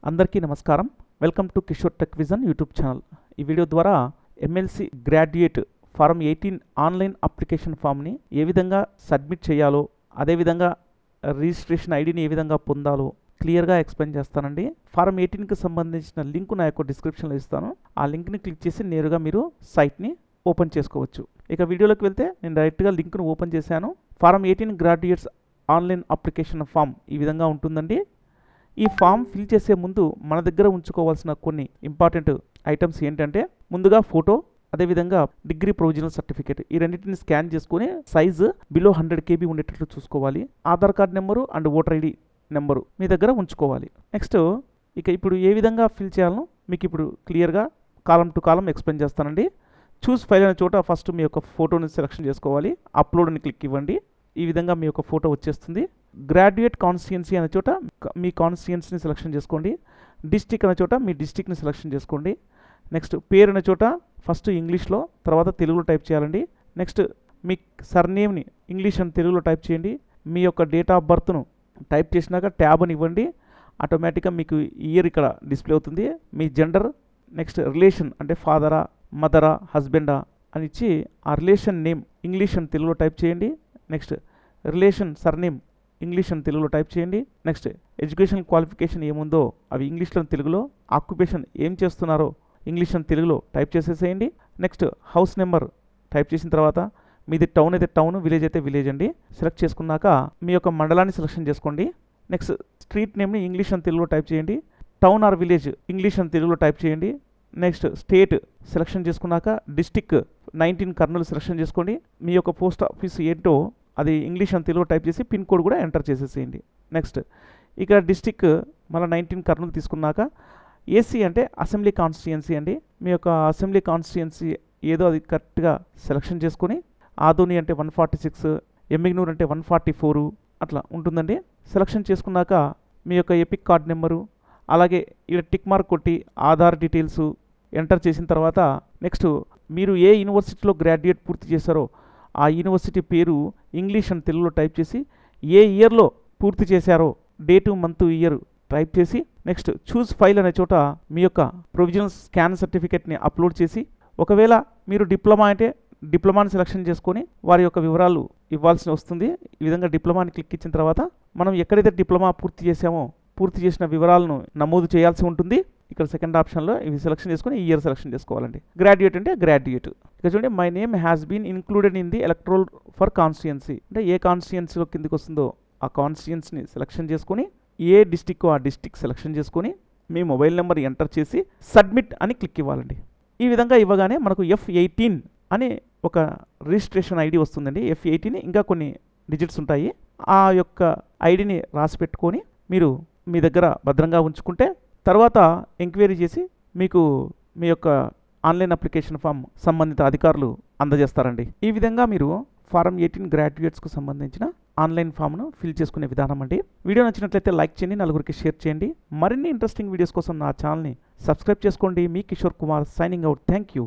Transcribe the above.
అందరికీ నమస్కారం. Welcome to Kishore tech vision YouTube channel. ఈ వీడియో ద్వారా MLC graduate form 18 online application ఫామ్ని ఏ విధంగా సబ్మిట్ చేయాలో, అదేవిధంగా రిజిస్ట్రేషన్ ఐడిని ఏ విధంగా పొందాలో క్లియర్గా ఎక్స్ప్లెయిన్ చేస్తానండి. ఫారం 18కి సంబంధించిన లింక్ నా యొక్క డిస్క్రిప్షన్లో ఇస్తాను. ఆ లింక్ని క్లిక్ చేసి నేరుగా మీరు సైట్ని ఓపెన్ చేసుకోవచ్చు. ఇక వీడియోలోకి వెళ్తే నేను డైరెక్ట్గా లింక్ను ఓపెన్ చేశాను. Form 18 graduates online application form ఈ విధంగా ఉంటుందండి. ఈ ఫామ్ ఫిల్ చేసే ముందు మన దగ్గర ఉంచుకోవాల్సిన కొన్ని ఇంపార్టెంట్ ఐటమ్స్ ఏంటంటే, ముందుగా ఫోటో, అదేవిధంగా డిగ్రీ ప్రొవిజనల్ సర్టిఫికేట్, ఈ రెండింటిని స్కాన్ చేసుకుని సైజు బిలో 100 KB ఉండేటట్లు చూసుకోవాలి. Aadhaar card number and voter ID number మీ దగ్గర ఉంచుకోవాలి. నెక్స్ట్ ఇప్పుడు ఏ విధంగా ఫిల్ చేయాలో మీకు ఇప్పుడు క్లియర్గా కాలం టు కాలం ఎక్స్ప్లెయిన్ చేస్తానండి. చూస్ ఫైల్ అనే చోట ఫస్ట్ మీ యొక్క ఫోటోని సెలెక్షన్ చేసుకోవాలి. అప్లోడ్ అని క్లిక్ ఇవ్వండి. ఈ విధంగా మీ యొక్క ఫోటో వచ్చేస్తుంది. గ్రాడ్యుయేట్ కాన్స్టిట్యుయెన్సీ అనే చోట మీ కాన్స్టిట్యుయెన్సీని సెలెక్షన్ చేసుకోండి. డిస్టిక్ అనే చోట మీ డిస్టిక్ని సెలెక్షన్ చేసుకోండి. నెక్స్ట్ పేరు అనే చోట ఫస్ట్ ఇంగ్లీష్లో, తర్వాత తెలుగులో టైప్ చేయాలండి. నెక్స్ట్ మీ సర్నేమ్ని ఇంగ్లీష్ అని తెలుగులో టైప్ చేయండి. మీ యొక్క డేట్ ఆఫ్ బర్త్ను టైప్ చేసినాక ట్యాబ్ అని ఇవ్వండి. ఆటోమేటిక్గా మీకు ఇయర్ ఇక్కడ డిస్ప్లే అవుతుంది. మీ జెండర్, నెక్స్ట్ రిలేషన్ అంటే ఫాదరా, మదరా, హస్బెండా అని ఇచ్చి ఆ రిలేషన్ నేమ్ ఇంగ్లీష్ అని తెలుగులో టైప్ చేయండి. నెక్స్ట్ రిలేషన్ సర్నేమ్ ఇంగ్లీష్ అని తెలుగులో టైప్ చేయండి. నెక్స్ట్ ఎడ్యుకేషన్ క్వాలిఫికేషన్ ఏముందో అవి ఇంగ్లీష్లో తెలుగులో, ఆక్యుపేషన్ ఏం చేస్తున్నారో ఇంగ్లీష్ అని తెలుగులో టైప్ చేసేసేయండి. నెక్స్ట్ హౌస్ నెంబర్ టైప్ చేసిన తర్వాత మీది టౌన్ అయితే టౌన్, విలేజ్ అయితే విలేజ్ అండి. సెలెక్ట్ చేసుకున్నాక మీ యొక్క మండలాన్ని సెలెక్షన్ చేసుకోండి. నెక్స్ట్ స్ట్రీట్ నేమ్ని ఇంగ్లీష్ అని తెలుగులో టైప్ చేయండి. టౌన్ ఆర్ విలేజ్ ఇంగ్లీష్ అని తెలుగులో టైప్ చేయండి. నెక్స్ట్ స్టేట్ సెలెక్షన్ చేసుకున్నాక డిస్టిక్ 19 కర్నూలు సెలెక్షన్ చేసుకోండి. మీ యొక్క పోస్ట్ ఆఫీస్ ఏంటో అది ఇంగ్లీష్ అని తెలుగు టైప్ చేసి పిన్ కోడ్ కూడా ఎంటర్ చేసేసేయండి. నెక్స్ట్ ఇక్కడ డిస్టిక్ మళ్ళీ 19 కర్నూలు తీసుకున్నాక ఏసీ అంటే అసెంబ్లీ కాన్స్టిట్యుయెన్సీ అండి. మీ యొక్క అసెంబ్లీ కాన్స్టిట్యుయెన్సీ ఏదో అది కరెక్ట్గా సెలెక్షన్ చేసుకొని, ఆదోని అంటే 146, ఎమ్మిగ్నూర్ అంటే 144 అట్లా ఉంటుందండి. సెలెక్షన్ చేసుకున్నాక మీ యొక్క ఎపిక్ కార్డ్ నెంబరు, అలాగే ఇక్కడ టిక్ మార్క్ కొట్టి ఆధార్ డీటెయిల్స్ ఎంటర్ చేసిన తర్వాత నెక్స్ట్ మీరు ఏ యూనివర్సిటీలో గ్రాడ్యుయేట్ పూర్తి చేశారో ఆ యూనివర్సిటీ పేరు ఇంగ్లీష్ అని తెలుగులో టైప్ చేసి, ఏ ఇయర్లో పూర్తి చేశారో డేటు, మంత్, ఇయర్ టైప్ చేసి, నెక్స్ట్ చూస్ ఫైల్ అనే చోట మీ యొక్క ప్రొవిజనల్ స్కాన్ సర్టిఫికేట్ని అప్లోడ్ చేసి, ఒకవేళ మీరు డిప్లొమా అంటే డిప్లొమాని సెలెక్షన్ చేసుకొని వారి యొక్క వివరాలు ఇవ్వాల్సి వస్తుంది. ఈ విధంగా డిప్లొమాని క్లిక్ ఇచ్చిన తర్వాత మనం ఎక్కడైతే డిప్లొమా పూర్తి చేసామో పూర్తి చేసిన వివరాలను నమోదు చేయాల్సి ఉంటుంది. ఇక్కడ సెకండ్ ఆప్షన్లో ఇవి సెలెక్షన్ చేసుకొని ఇయర్ సెలెక్షన్ చేసుకోవాలండి. గ్రాడ్యుయేట్ అంటే గ్రాడ్యుయేట్. ఇక్కడ చూడండి, my name has been included in the electoral for constituency అంటే ఏ కాన్స్టిట్యుయెన్సీలో కిందికి వస్తుందో ఆ కాన్స్టిట్యుయెన్సీని సెలెక్షన్ చేసుకొని, ఏ డిస్టిక్ ఆ డిస్టిక్ సెలెక్షన్ చేసుకొని మీ మొబైల్ నెంబర్ ఎంటర్ చేసి సబ్మిట్ అని క్లిక్ ఇవ్వాలండి. ఈ విధంగా ఇవ్వగానే మనకు F18 అని ఒక రిజిస్ట్రేషన్ ఐడి వస్తుందండి. F18 ఇంకా కొన్ని డిజిట్స్ ఉంటాయి. ఆ యొక్క ఐడిని రాసి పెట్టుకొని మీరు మీ దగ్గర భద్రంగా ఉంచుకుంటే తర్వాత ఎంక్వైరీ చేసి మీకు మీ యొక్క ఆన్లైన్ అప్లికేషన్ ఫామ్ సంబంధిత అధికారులు అందజేస్తారండి. ఈ విధంగా మీరు ఫారం 18 గ్రాడ్యుయేట్స్కు సంబంధించిన ఆన్లైన్ ఫామ్ను ఫిల్ చేసుకునే విధానం అండి. వీడియో నచ్చినట్లయితే లైక్ చేయండి, నలుగురికి షేర్ చేయండి. మరిన్ని ఇంట్రెస్టింగ్ వీడియోస్ కోసం నా ఛానల్ని సబ్స్క్రైబ్ చేసుకోండి. మీ Kishore Kumar signing out. Thank you.